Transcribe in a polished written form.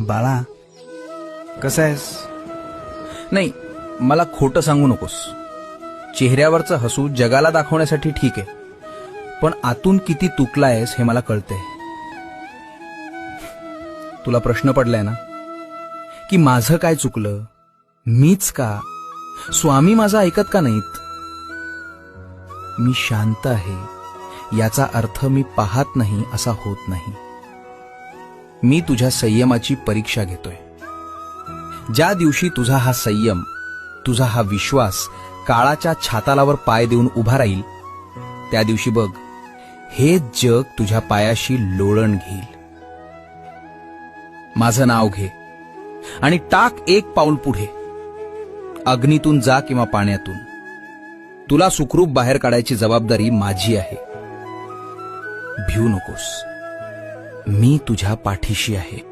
बाळा, कसं आहेस? नाही, मला खोटं सांगू नकोस. चेहऱ्यावरचं हसू जगाला दाखवण्यासाठी ठीक आहे, पण आतून किती तुटलायस हे मला कळतंय. तुला प्रश्न पडलाय ना की माझं काय चुकलं, मीच का, स्वामी माझं ऐकत का नाहीत? मी शांत आहे याचा अर्थ मी पाहत नाही असा होत नाही. मी तुझ्या संयमाची परीक्षा घेतोय. ज्या दिवशी तुझा हा संयम, तुझा हा विश्वास काळाच्या छातालावर पाय देऊन उभा राहील, त्या दिवशी बघ, हे जग तुझ्या पायाशी लोळण घेईल. माझं नाव घे आणि टाक एक पाऊल पुढे. अग्नीतून जा किंवा पाण्यातून, तुला सुखरूप बाहेर काढायची जबाबदारी माझी आहे. भिऊ नकोस, मी तुझ्या पाठीशी आहे.